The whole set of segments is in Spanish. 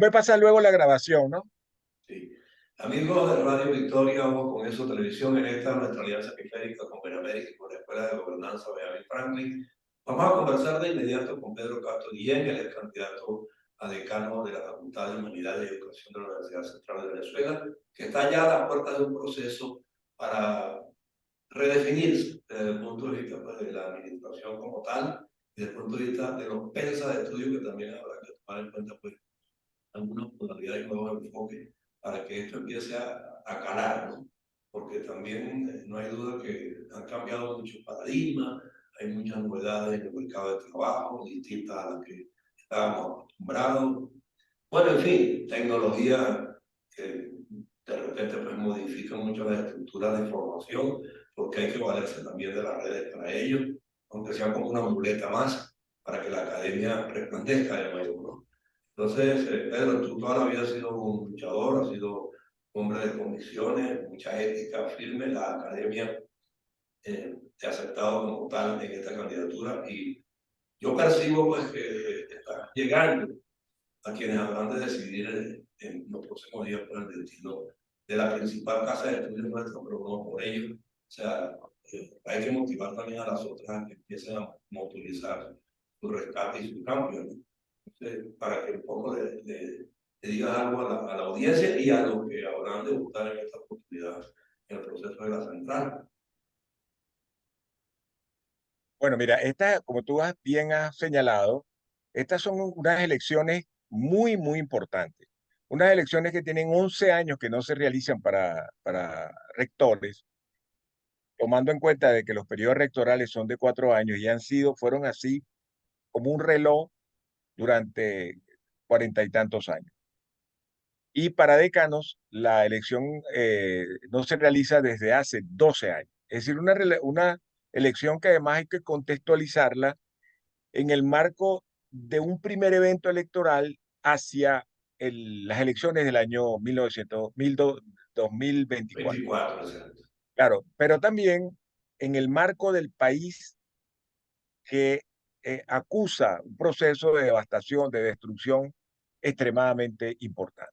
me pasa luego la grabación, ¿no? Sí. Amigos de Radio Victoria, vamos con eso televisión en esta nuestra alianza periférica con Benemérita y con la Escuela de Gobernanza Benjamin Franklin. Vamos a conversar de inmediato con Pedro Castro Guillén, el ex candidato a decano de la Facultad de Humanidades y Educación de la Universidad Central de Venezuela, que está ya a la puerta de un proceso para redefinirse desde el punto de vista pues, de la administración como tal y desde el punto de vista de los pensas de estudio que también habrá que tomar en cuenta pues, algunas modalidades y nuevos enfoques para que esto empiece a calar, ¿no? Porque también no hay duda que han cambiado muchos paradigmas, hay muchas novedades en el mercado de trabajo, distintas a las que estábamos acostumbrados. Bueno, en fin, tecnología que de repente pues, modifica mucho las estructuras de información, porque hay que valerse también de las redes para ello, aunque sea como una muleta más para que la academia resplandezca de nuevo, ¿no? Entonces, Pedro, tú toda la vida has sido un luchador, has sido hombre de convicciones, mucha ética firme. La academia te ha aceptado como tal en esta candidatura y yo percibo pues que está llegando a quienes habrán de decidir en los próximos días por el destino de la principal casa de estudios nuestra, pero no por ello. O sea, hay que motivar también a las otras a que empiecen a motorizar su rescate y su cambio, ¿no? Para que un poco le digas algo a la audiencia y a los que habrán de votar en esta oportunidad en el proceso de la central. Bueno, mira, como tú bien has señalado, estas son unas elecciones muy importantes. Unas elecciones que tienen 11 años que no se realizan para rectores, tomando en cuenta de que los periodos rectorales son de 4 años y fueron así como un reloj durante 40 y tantos años. Y para decanos, la elección no se realiza desde hace 12 años. Es decir, una elección que además hay que contextualizarla en el marco de un primer evento electoral hacia las elecciones del año 2024. 24, ¿cierto? Claro, pero también en el marco del país que acusa un proceso de devastación, de destrucción extremadamente importante.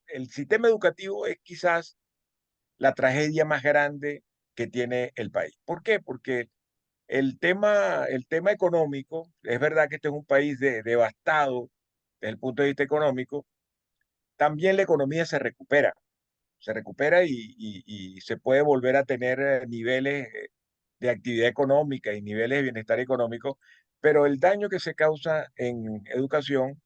El sistema educativo es quizás la tragedia más grande que tiene el país. ¿Por qué? Porque el tema económico, es verdad que este es un país devastado desde el punto de vista económico, también la economía se recupera y se puede volver a tener niveles de actividad económica y niveles de bienestar económico, pero el daño que se causa en educación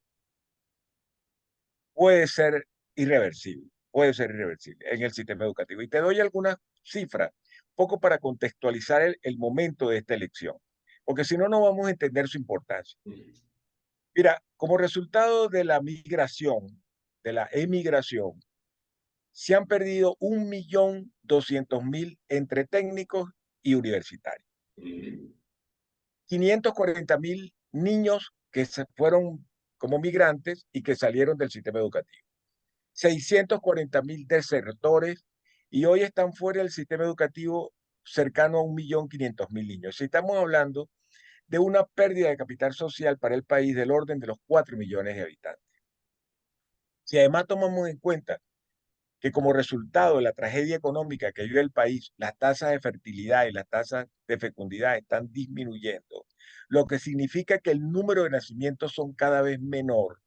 puede ser irreversible en el sistema educativo. Y te doy algunas cifras, poco para contextualizar el momento de esta elección, porque si no, no vamos a entender su importancia. Mira, como resultado de la migración, de la emigración, se han perdido 1.200.000 entre técnicos y universitarios. 540.000 niños que se fueron como migrantes y que salieron del sistema educativo. 640.000 desertores y hoy están fuera del sistema educativo cercano a 1.500.000 niños. Si estamos hablando de una pérdida de capital social para el país del orden de los 4 millones de habitantes. Si además tomamos en cuenta que como resultado de la tragedia económica que vive el país, las tasas de fertilidad y las tasas de fecundidad están disminuyendo, lo que significa que el número de nacimientos son cada vez menor,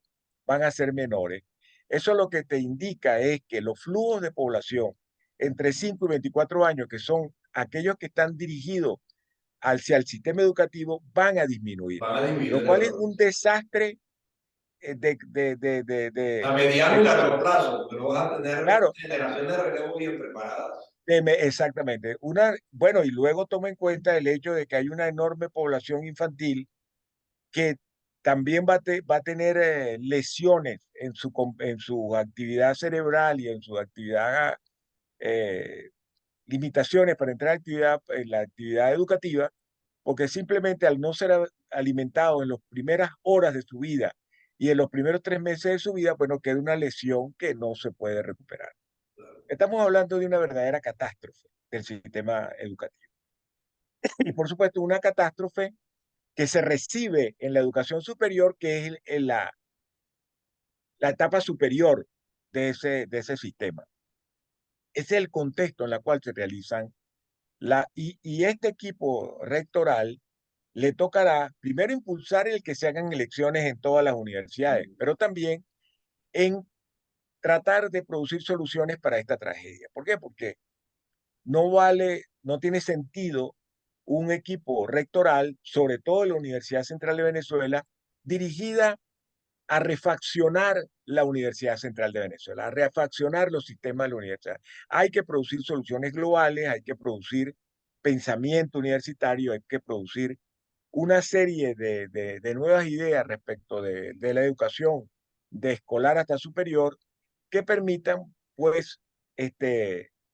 van a ser menores. Eso lo que te indica es que los flujos de población entre 5 y 24 años, que son aquellos que están dirigidos hacia el sistema educativo, van a disminuir, Van a lo disminuir cual es un desastre a mediano y de largo plazo, porque no vas a tener claro, generaciones de relevo bien preparadas. exactamente. Bueno, y luego toma en cuenta el hecho de que hay una enorme población infantil que también va a tener lesiones en su actividad cerebral y en su actividad, eh, limitaciones para entrar en la actividad educativa, porque simplemente al no ser alimentado en las primeras horas de su vida y en los primeros 3 meses de su vida, bueno, queda una lesión que no se puede recuperar. Estamos hablando de una verdadera catástrofe del sistema educativo. Y por supuesto, una catástrofe que se recibe en la educación superior, que es la etapa superior de ese sistema. Ese es el contexto en el cual se realizan y este equipo rectoral le tocará primero impulsar el que se hagan elecciones en todas las universidades, pero también en tratar de producir soluciones para esta tragedia. ¿Por qué? Porque no tiene sentido un equipo rectoral, sobre todo en la Universidad Central de Venezuela, dirigida a refaccionar la Universidad Central de Venezuela, a refaccionar los sistemas de la universidad. Hay que producir soluciones globales, hay que producir pensamiento universitario, hay que producir una serie de nuevas ideas respecto de la educación de escolar hasta superior que permitan, pues,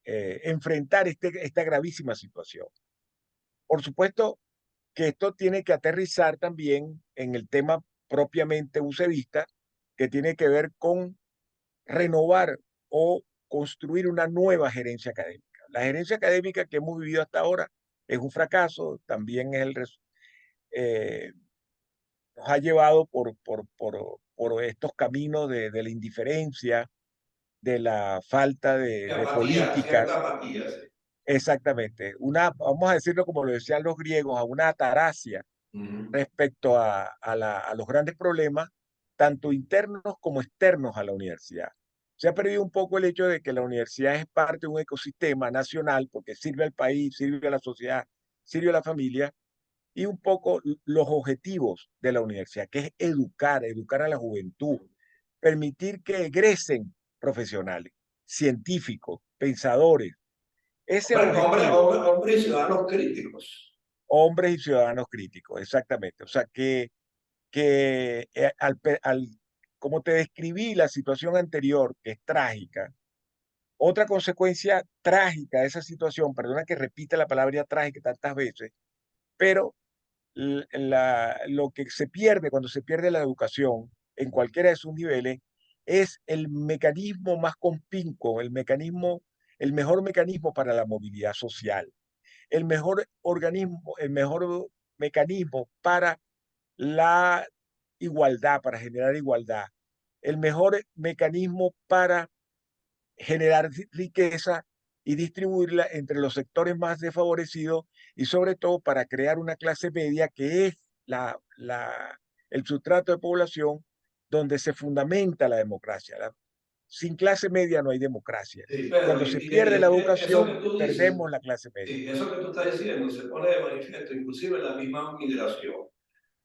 enfrentar esta gravísima situación. Por supuesto que esto tiene que aterrizar también en el tema propiamente ucedista, que tiene que ver con renovar o construir una nueva gerencia académica. La gerencia académica que hemos vivido hasta ahora es un fracaso, también eh, nos ha llevado por estos caminos de la indiferencia, de la falta de Apatía, cierta políticas. apatía, sí. Exactamente, vamos a decirlo como lo decían los griegos, a una ataraxia Ujú. respecto a los grandes problemas, tanto internos como externos a la universidad. Se ha perdido un poco el hecho de que la universidad es parte de un ecosistema nacional porque sirve al país, sirve a la sociedad, sirve a la familia, y un poco los objetivos de la universidad, que es educar a la juventud, permitir que egresen profesionales, científicos, pensadores. Ese objetivo, Hombres y ciudadanos críticos. hombres y ciudadanos críticos, exactamente. O sea, como te describí la situación anterior, que es trágica, otra consecuencia trágica de esa situación, perdona que repita la palabra trágica tantas veces, pero lo que se pierde cuando se pierde la educación en cualquiera de sus niveles es el mecanismo más compinco, el mejor mecanismo para la movilidad social, el mejor mecanismo para la igualdad, para generar igualdad, el mejor mecanismo para generar riqueza y distribuirla entre los sectores más desfavorecidos y sobre todo para crear una clase media que es el sustrato de población donde se fundamenta la democracia. Sin clase media no hay democracia. Sí, Y Pedro, cuando se pierde la eso que educación, tú dices, perdemos la clase media. sí, eso que tú estás diciendo se pone de manifiesto inclusive en la misma migración,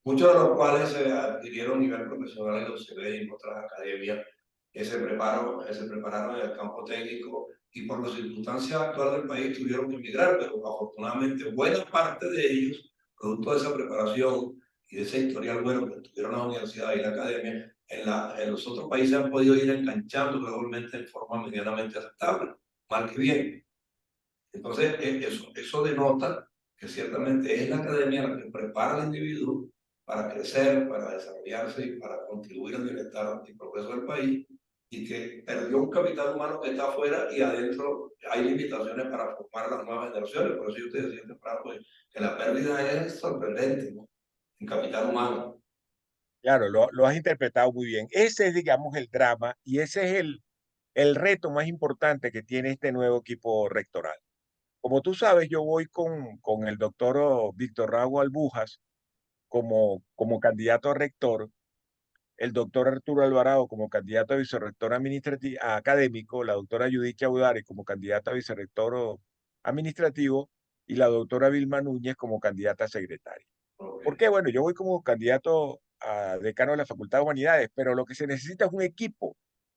muchos de los cuales se adquirieron nivel profesional en la UCB y en otras academias que se prepararon en el campo técnico y por las circunstancias actuales del país tuvieron que emigrar, pero afortunadamente buena parte de ellos, producto de esa preparación y de ese historial bueno que tuvieron las universidades y la academia, en los otros países han podido ir enganchando gradualmente en forma medianamente aceptable, mal que bien. Entonces, eso denota que ciertamente es la academia la que prepara al individuo para crecer, para desarrollarse y para contribuir al bienestar y progreso del país, y que perdió un capital humano que está afuera y adentro hay limitaciones para formar las nuevas generaciones. Por eso yo te decía temprano pues, que la pérdida es sorprendente, ¿no? En capital humano. Claro, lo has interpretado muy bien. Ese es, digamos, el drama y ese es el reto más importante que tiene este nuevo equipo rectoral. Como tú sabes, yo voy con el doctor Víctor Raúl Albujas como candidato a rector, el doctor Arturo Alvarado como candidato a vicerrector académico, la doctora Judith Chaudhary como candidata a vicerrector administrativo y la doctora Vilma Núñez como candidata a secretaria. ¿Por Okay. qué? Bueno, yo voy como candidato a decano de la Facultad de Humanidades, pero lo que se necesita es un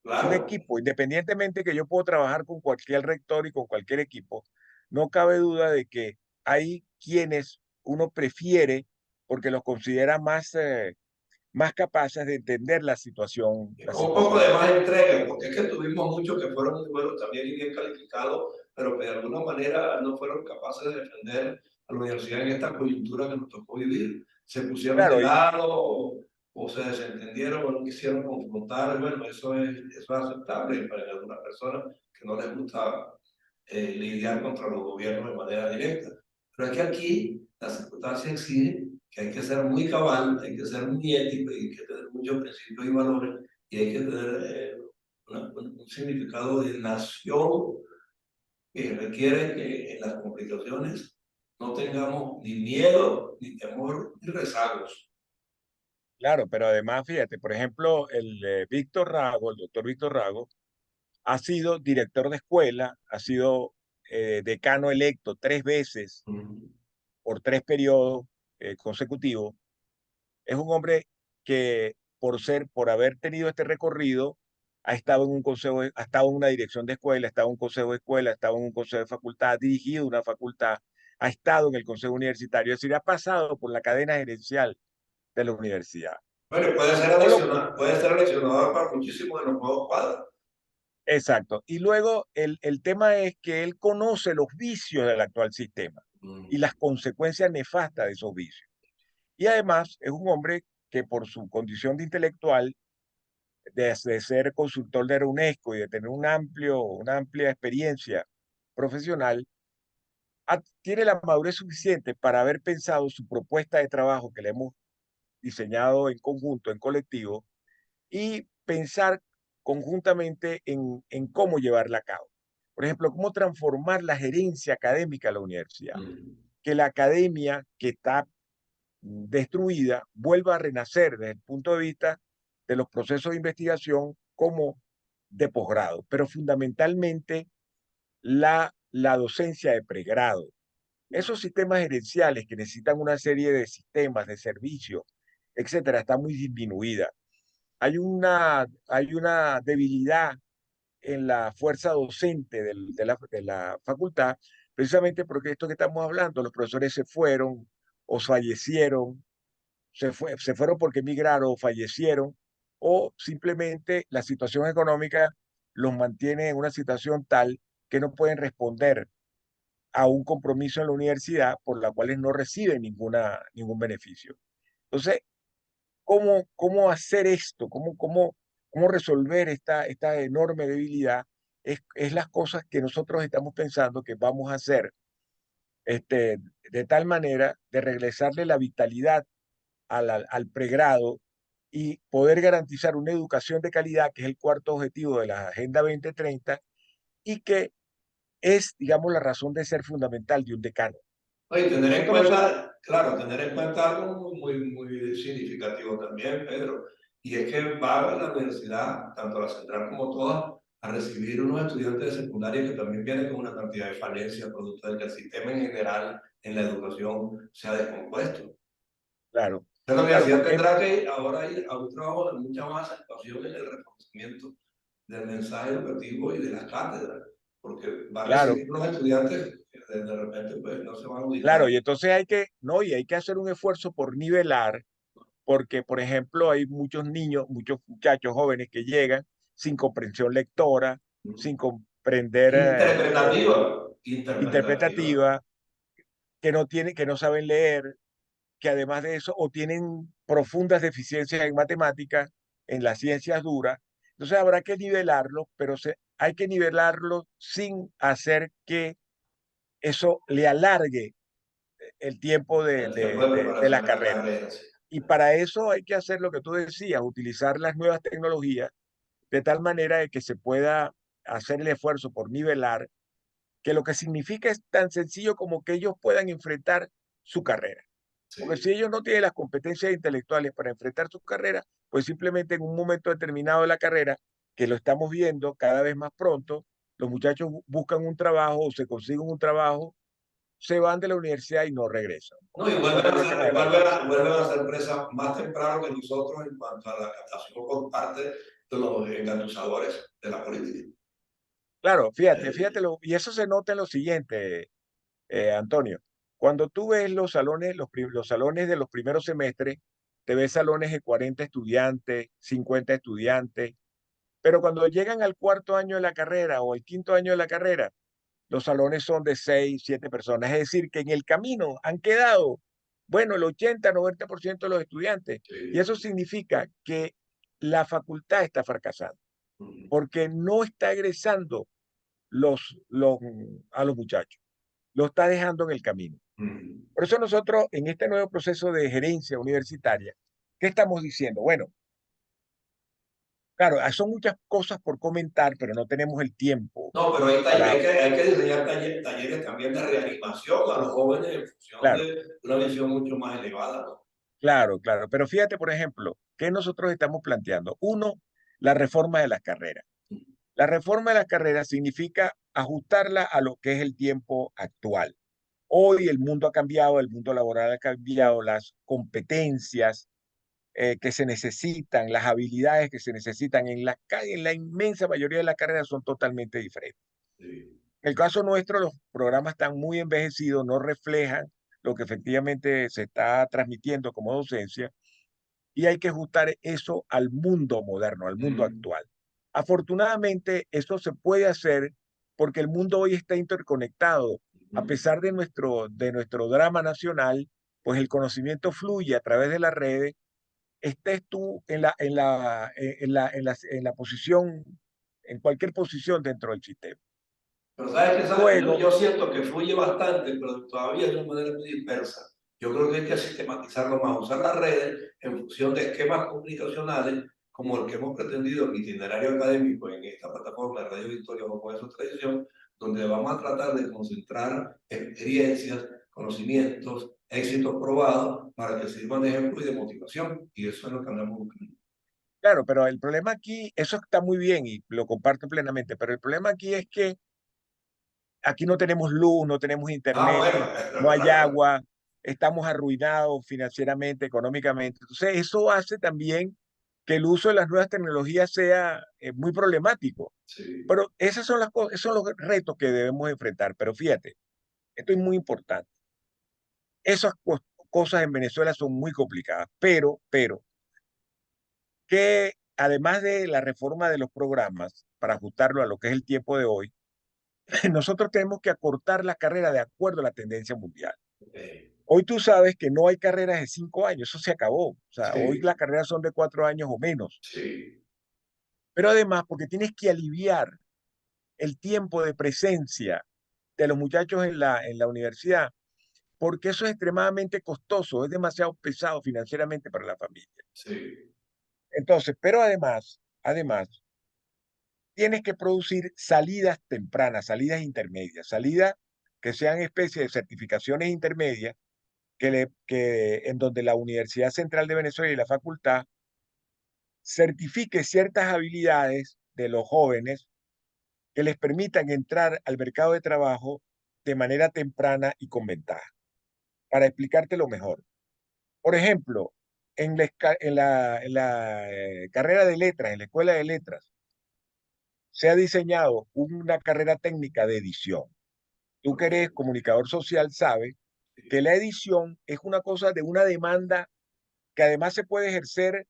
Claro. equipo, independientemente que yo puedo trabajar con cualquier rector y con cualquier equipo, no cabe duda de que hay quienes uno prefiere porque los considera más capaces de entender la Con un poco situación de más actual. entrega, porque es que tuvimos muchos que fueron muy buenos también y bien calificados, pero que de alguna manera no fueron capaces de defender a la universidad en esta coyuntura que nos tocó vivir. Se pusieron de Claro, lado o se desentendieron o no quisieron confrontar. Bueno, eso es aceptable para algunas personas que no les gusta lidiar contra los gobiernos de manera directa. Pero es que aquí las circunstancias exigen que hay que ser muy cabal, hay que ser muy ético y hay que tener muchos principios y valores y hay que tener un significado de nación que requiere que en las complicaciones no tengamos ni miedo, ni temor, ni rezagos. Claro, pero además, fíjate, por ejemplo, el Víctor Rago, el doctor Víctor Rago, ha sido director de escuela, ha sido decano electo 3 veces Mm. por 3 periodos consecutivos. Es un hombre que por haber tenido este recorrido, ha estado en un consejo, ha estado en una dirección de escuela, ha estado en un consejo de escuela, ha estado en un consejo de facultad, ha dirigido una facultad, ha estado en el consejo universitario, es decir, ha pasado por la cadena gerencial de la universidad. Bueno, puede ser aleccionador para muchísimos de los nuevos cuadros. Exacto. Y luego el tema es que él conoce los vicios del actual sistema y Mm. las consecuencias nefastas de esos vicios. Y además es un hombre que por su condición de intelectual, de ser consultor de la UNESCO y de tener una amplia experiencia profesional, tiene la madurez suficiente para haber pensado su propuesta de trabajo que le hemos diseñado en conjunto, en colectivo, y pensar conjuntamente en cómo llevarla a cabo. Por ejemplo, cómo transformar la gerencia académica de la universidad. Mm. Que la academia que está destruida vuelva a renacer desde el punto de vista de los procesos de investigación como de posgrado, pero fundamentalmente la docencia de pregrado. Esos sistemas gerenciales que necesitan una serie de sistemas, de servicios, etcétera, está muy disminuida. Hay una debilidad en la fuerza docente de la facultad, precisamente porque esto que estamos hablando, los profesores se fueron o fallecieron, se fueron porque emigraron o fallecieron, o simplemente la situación económica los mantiene en una situación tal que no pueden responder a un compromiso en la universidad por la cual no reciben ningún beneficio. Entonces, ¿cómo hacer esto? ¿Cómo resolver esta enorme debilidad? Es las cosas que nosotros estamos pensando que vamos a hacer de tal manera de regresarle la vitalidad al pregrado y poder garantizar una educación de calidad, que es el cuarto objetivo de la Agenda 2030 y que es, digamos, la razón de ser fundamental de un decano. Oye, tener en Nosotros no somos, cuenta, claro, tener en cuenta algo muy significativo también, Pedro, y es que va a la universidad, tanto la central como todas, a recibir unos estudiantes de secundaria que también vienen con una cantidad de falencias, producto de que el sistema en general en la educación se ha descompuesto. claro, La claro, universidad porque, tendrá que ahora ir a un trabajo de mucha más aceptación en el reconocimiento del mensaje educativo y de las cátedras, porque va a claro, recibir unos estudiantes que de repente pues, no se van a claro, ubicar. y entonces hay que hacer un esfuerzo por nivelar, porque, por ejemplo, hay muchos niños, muchos muchachos jóvenes que llegan sin comprensión lectora, sin comprender Interpretativa, interpretativa. interpretativa, que no saben leer, que además de eso, o tienen profundas deficiencias en matemáticas, en las ciencias duras. Entonces habrá que nivelarlo, pero hay que nivelarlo sin hacer que eso le alargue el tiempo de, El tiempo de, de de, de la preparación de la carrera. carrera. Sí. Y para eso hay que hacer lo que tú decías, utilizar las nuevas tecnologías de tal manera de que se pueda hacer el esfuerzo por nivelar, que lo que significa es tan sencillo como que ellos puedan enfrentar su carrera. Porque si Sí. ellos no tienen las competencias intelectuales para enfrentar su carrera, pues simplemente en un momento determinado de la carrera, que lo estamos viendo cada vez más pronto, los muchachos buscan un trabajo o se consiguen un trabajo, se van de la universidad y no regresan, No, y no regresan a graduarse. vuelven a ser presas más temprano que nosotros en cuanto a la captación por parte de los engatusadores de la política. Claro, Eh, y eso se nota en lo siguiente, Antonio. Cuando tú ves los salones, los salones de los primeros semestres, te ves salones de 40 estudiantes, 50 estudiantes, pero cuando llegan al cuarto año de la carrera o el quinto año de la carrera, los salones son de 6, 7 personas. Es decir, que en el camino han quedado, bueno, el 80, 90% de los estudiantes. Y sí. eso significa que la facultad está fracasando, Mm. porque no está egresando a los muchachos, lo está dejando en el camino. Mm. Por eso nosotros, en este nuevo proceso de gerencia universitaria, ¿qué estamos diciendo? Bueno, Claro, son muchas cosas por comentar, pero no tenemos el tiempo No, pero para, hay que diseñar talleres también de reanimación a los jóvenes en función claro, de una visión mucho más elevada, ¿no? claro, claro. Pero fíjate, por ejemplo, ¿qué nosotros estamos planteando? Uno, la reforma de las carreras. La reforma de las carreras significa ajustarla a lo que es el tiempo actual. Hoy el mundo ha cambiado, el mundo laboral ha cambiado, las competencias que se necesitan, las habilidades que se necesitan en la inmensa mayoría de las carreras son totalmente diferentes. Sí. En el caso nuestro, los programas están muy envejecidos, no reflejan lo que efectivamente se está transmitiendo como docencia y hay que ajustar eso al mundo moderno, al mundo Mm, actual. Afortunadamente, eso se puede hacer porque el mundo hoy está interconectado. A mm. pesar de nuestro drama nacional, pues el conocimiento fluye a través de las redes, estés tú en la posición, en cualquier posición dentro del sistema. Pero sabes que Luego, yo siento que fluye bastante, pero todavía de una manera muy dispersa. Yo creo que hay que sistematizarlo más, usar las redes en función de esquemas comunicacionales como el que hemos pretendido en itinerario académico en esta plataforma de Radio Victoria o eso tradición, donde vamos a tratar de concentrar experiencias, conocimientos, éxitos probados para que sirvan de ejemplo y de motivación. Y eso es lo que andamos buscando. claro, pero el problema aquí, eso está muy bien y lo comparto plenamente, pero el problema aquí es que aquí no tenemos luz, no tenemos Ah, internet, bueno, no hay claro. agua, estamos arruinados financieramente, económicamente. Entonces, eso hace también que el uso de las nuevas tecnologías sea muy problemático. Sí, Pero esas son las cosas, esos son los retos que debemos enfrentar. Pero fíjate, esto es muy importante. Esas cosas en Venezuela son muy complicadas, pero, que además de la reforma de los programas, para ajustarlo a lo que es el tiempo de hoy, nosotros tenemos que acortar la carrera de acuerdo a la tendencia mundial. ok, Hoy tú sabes que no hay carreras de 5 años, eso se acabó. O sea, hoy las sí, carreras son de 4 años o menos. sí. Pero además, porque tienes que aliviar el tiempo de presencia de los muchachos en la universidad, porque eso es extremadamente costoso, es demasiado pesado financieramente para la familia. Sí, Entonces, pero además, tienes que producir salidas tempranas, salidas intermedias, salidas que sean especie de certificaciones intermedias en donde la Universidad Central de Venezuela y la facultad certifique ciertas habilidades de los jóvenes que les permitan entrar al mercado de trabajo de manera temprana y con ventaja. Para explicarte lo mejor. Por ejemplo, en la carrera de letras, en la escuela de letras, se ha diseñado una carrera técnica de edición. Tú que eres perfecto. comunicador social sabes que Sí, la edición es una cosa de una demanda que además se puede ejercer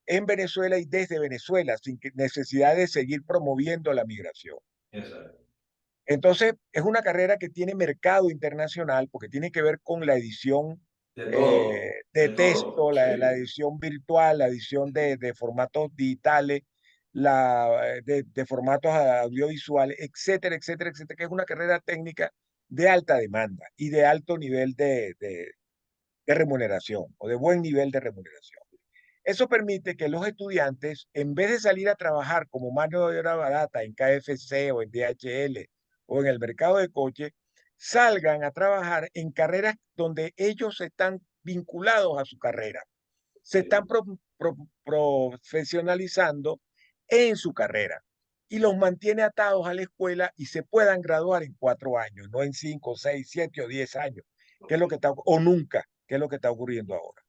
en Venezuela y desde Venezuela, sin necesidad de seguir promoviendo la migración. exacto. Entonces, es una carrera que tiene mercado internacional porque tiene que ver con la edición de De todo, texto, la sí, edición virtual, la edición sí, de formatos digitales, de formatos audiovisuales, etcétera, etcétera, etcétera, que es una carrera técnica de alta demanda y de alto nivel de remuneración o de buen nivel de remuneración. Eso permite que los estudiantes, en vez de salir a trabajar como mano de obra barata en KFC o en DHL o en el mercado de coche, salgan a trabajar en carreras donde ellos están vinculados a su carrera, se están sí, profesionalizando en su carrera y los mantiene atados a la escuela y se puedan graduar en 4 años, no en 5, 6, 7 o 10 años, que es lo que ok, está, o nunca, que es lo que está ocurriendo ahora.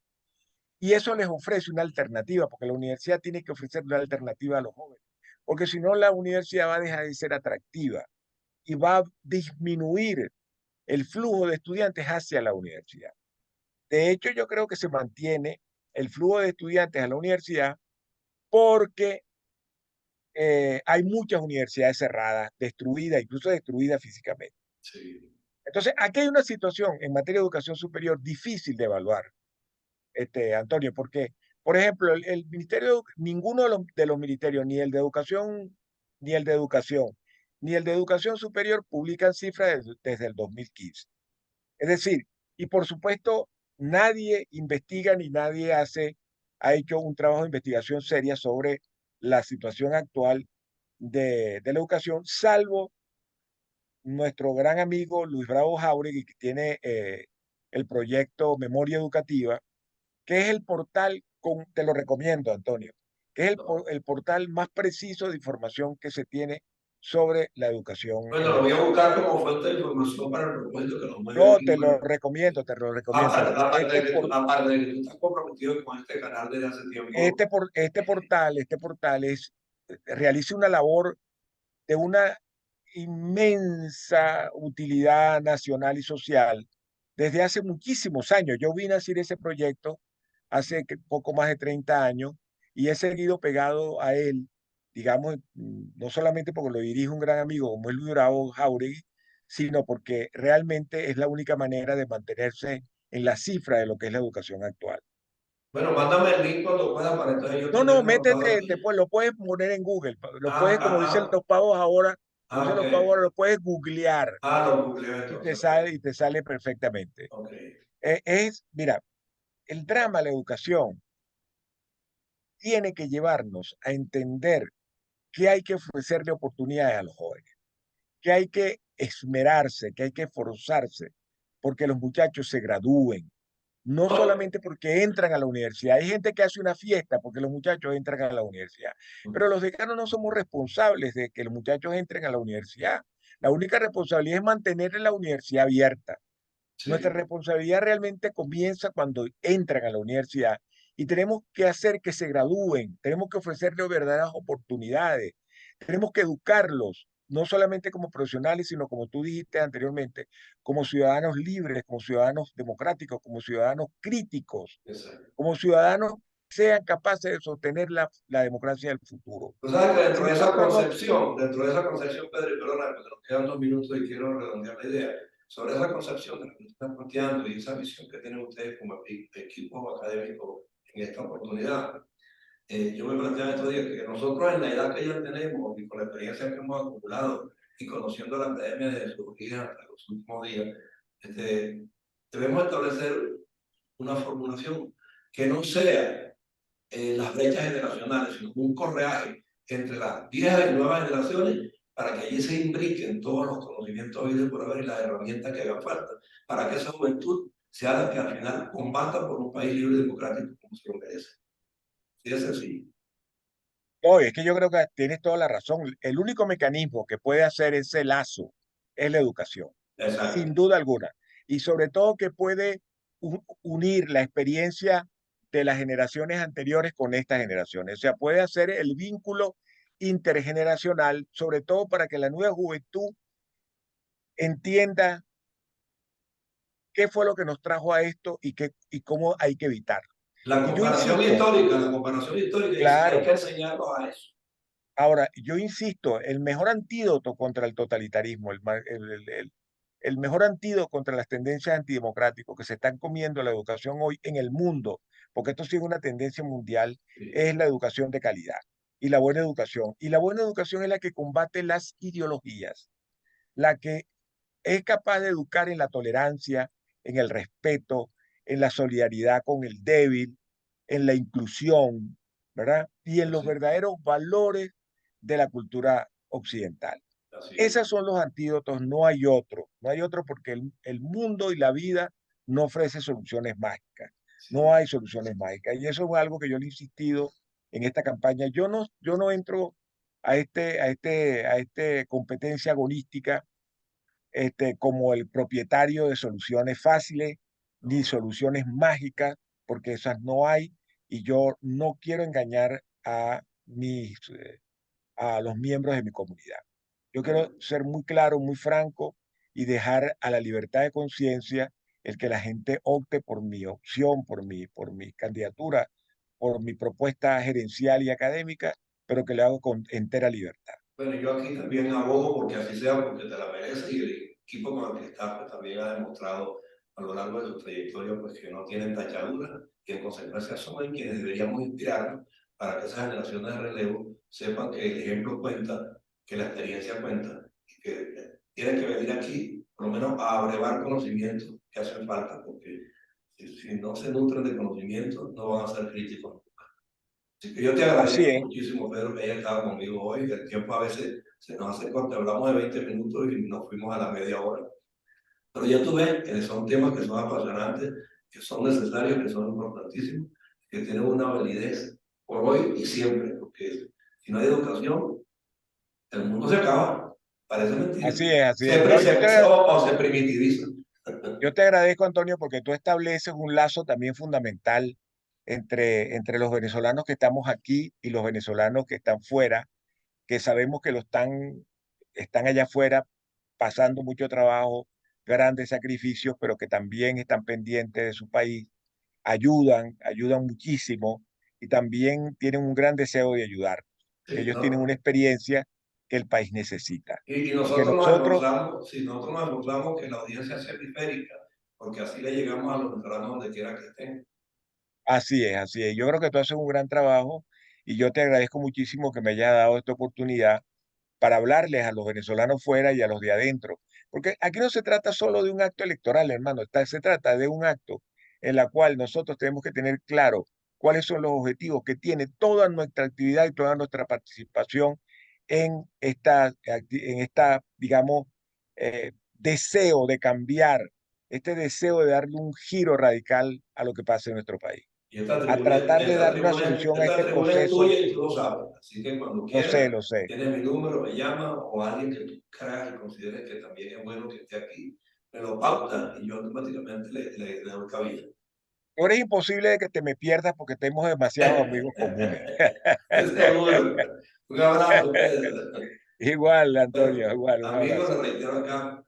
Y eso les ofrece una alternativa, porque la universidad tiene que ofrecer una alternativa a los jóvenes, porque si no la universidad va a dejar de ser atractiva y va a disminuir el flujo de estudiantes hacia la universidad. De hecho, yo creo que se mantiene el flujo de estudiantes a la universidad porque hay muchas universidades cerradas, destruidas, incluso destruidas físicamente. sí, Entonces, aquí hay una situación en materia de educación superior difícil de evaluar, Antonio, porque, por ejemplo, el ministerio, ninguno de los ministerios, ni el de educación, ni el de educación, ni el de educación superior, publican cifras desde el 2015. Es decir, y por supuesto, nadie investiga ni nadie ha hecho un trabajo de investigación seria sobre la situación actual de la educación, salvo nuestro gran amigo Luis Bravo Jauregui, que tiene el proyecto Memoria Educativa, que es el portal, te lo recomiendo, Antonio, que es No. el portal más preciso de información que se tiene sobre la educación Bueno, en lo voy a Venezuela. buscar como fuente de información para el propósito que nos mueve No, aquí. Bueno, te lo recomiendo. aparte de que tú estás comprometido con este canal desde hace tiempo, Este portal realiza una labor de una inmensa utilidad nacional y social desde hace muchísimos años. Yo vine a hacer ese proyecto hace poco más de 30 años y he seguido pegado a él, digamos, no solamente porque lo dirige un gran amigo como es Luis Bravo Jauregui, sino porque realmente es la única manera de mantenerse en la cifra de lo que es la educación actual. bueno, mándame el link cuando puedas para entonces yo No, no, tenerlo anotado métete, aquí. lo puedes poner en Google, lo Ah, puedes, como dicen ah, los pavos ahora, como ah, dicen ok. los pavos ahora, lo puedes googlear Lo googleo entonces, ok. y te sale perfectamente. Ok. Mira, el drama, la educación, tiene que llevarnos a entender que hay que ofrecerle oportunidades a los jóvenes, que hay que esmerarse, que hay que esforzarse porque los muchachos se gradúen, no No. solamente porque entran a la universidad. Hay gente que hace una fiesta porque los muchachos entran a la universidad, pero los decanos no somos responsables de que los muchachos entren a la universidad. La única responsabilidad es mantener la universidad abierta. Nuestra Sí, responsabilidad realmente comienza cuando entran a la universidad y tenemos que hacer que se gradúen, tenemos que ofrecerles verdaderas oportunidades, tenemos que educarlos, no solamente como profesionales, sino como tú dijiste anteriormente, como ciudadanos libres, como ciudadanos democráticos, como ciudadanos críticos, exacto. como ciudadanos que sean capaces de sostener la democracia del futuro. Tú sabes que Si nosotros no, dentro de esa concepción, Pedro, y perdona, porque nos quedan 2 minutos y quiero redondear la idea, sobre esa concepción de lo que tú estás planteando y esa visión que tienen ustedes como equipo académico en esta oportunidad, yo me planteaba estos días que nosotros en la edad que ya tenemos y con la experiencia que hemos acumulado y conociendo la academia desde sus orígenes hasta los últimos días, debemos establecer una formulación que no sea las brechas generacionales, sino un correaje entre las viejas y nuevas generaciones para que allí se imbriquen todos los conocimientos habidos por haber y las herramientas que hagan falta, para que esa juventud sea la que al final combata por un país libre y democrático como se lo merece. Así de sencillo. no, es que yo creo que tienes toda la razón. El único mecanismo que puede hacer ese lazo es la educación, sin Exacto. duda alguna. Y sobre todo que puede unir la experiencia de las generaciones anteriores con estas generaciones. O sea, puede hacer el vínculo intergeneracional, sobre todo para que la nueva juventud entienda qué fue lo que nos trajo a esto y cómo hay que evitarlo. Y yo insisto, La comparación histórica, y sí hay claro, que enseñarlos a eso. ahora, yo insisto, el mejor antídoto contra el totalitarismo, el mejor antídoto contra las tendencias antidemocráticas que se están comiendo la educación hoy en el mundo, porque esto sigue una tendencia mundial, Sí, es la educación de calidad y la buena educación. Y la buena educación es la que combate las ideologías, la que es capaz de educar en la tolerancia, en el respeto, en la solidaridad con el débil, en la inclusión, ¿verdad? Y en los así, verdaderos valores de la cultura occidental. así es. Esos son los antídotos, no hay otro porque el mundo y la vida no ofrece soluciones mágicas, no Sí. hay soluciones mágicas. Y eso es algo que yo le he insistido en esta campaña. Yo no entro a este competencia agonística como el propietario de soluciones fáciles ni No. soluciones mágicas, porque esas no hay, y yo no quiero engañar a los miembros de mi comunidad. Yo quiero Bueno, ser muy claro, muy franco y dejar a la libertad de conciencia el que la gente opte por mi opción, por mi candidatura, por mi propuesta gerencial y académica, pero que le hago con entera libertad. bueno, yo aquí también abogo porque así sea, porque te la mereces y el equipo con el que estás pues, también ha demostrado a lo largo de su trayectoria pues, que no tienen tachadura y en consecuencia son en quienes deberíamos inspirarnos para que esas generaciones de relevo sepan que el ejemplo cuenta, que la experiencia cuenta y que tienen que venir aquí por lo menos a abrevar conocimientos que hacen falta porque si no se nutren de conocimientos no van a ser críticos. Así que yo te Así agradezco es, muchísimo, Pedro, que hayas estado conmigo hoy. El tiempo a veces se nos hace corto. Hablamos de 20 minutos y nos fuimos a la media hora. Pero ya tú ves que son temas que son apasionantes, que son necesarios, que son importantísimos, que tienen una validez por hoy y siempre, porque si no hay educación, el mundo se acaba. Parece mentira. así es, así es. Siempre No, o se primitiviza. yo te agradezco, Antonio, porque tú estableces un lazo también fundamental entre los venezolanos que estamos aquí y los venezolanos que están fuera, que sabemos que están allá afuera pasando mucho trabajo, grandes sacrificios, pero que también están pendientes de su país, ayudan muchísimo y también tienen un gran deseo de ayudar, que Sí, ellos tienen una ¿no? experiencia que el país necesita Y y que nosotros nos nosotros, esforzamos, sí, nosotros nos esforzamos que la audiencia sea periférica, porque así le llegamos a los venezolanos donde quiera que estén. así es, así es. Yo creo que tú haces un gran trabajo y yo te agradezco muchísimo que me hayas dado esta oportunidad para hablarles a los venezolanos fuera y a los de adentro. Porque aquí no se trata solo de un acto electoral, hermano, se trata de un acto en la cual nosotros tenemos que tener claro cuáles son los objetivos que tiene toda nuestra actividad y toda nuestra participación en esta, digamos, deseo de cambiar, este deseo de darle un giro radical a lo que pasa en nuestro país, Y a tratar de darle una solución a esta este tribuna es proceso. tuya y tú lo sabes. Así que cuando Lo sé, quieras, lo sé. tienes mi número, me llama o alguien que tú creas y consideres que también es bueno que esté aquí, me lo pauta y yo automáticamente le doy cabida. Tú eres imposible de que te me pierdas porque tenemos demasiados amigos comunes. Seguro. Un abrazo, Pedro. Igual, Bueno, Antonio, igual, un amigos, abrazo. le reitero acá,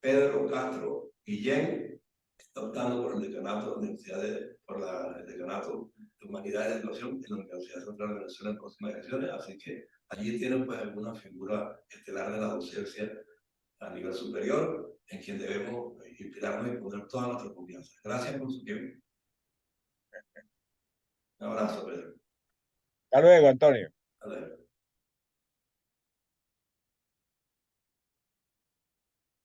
Pedro Castro Guillén, está optando por el decanato de la Universidad el decanato de Humanidades de Educación en la Universidad Central de Venezuela en próximas elecciones, así que allí tienen pues alguna figura estelar de la docencia a nivel superior en quien debemos inspirarnos y poner toda nuestra confianza. Gracias por su tiempo. Un abrazo, Pedro. Hasta luego, Antonio.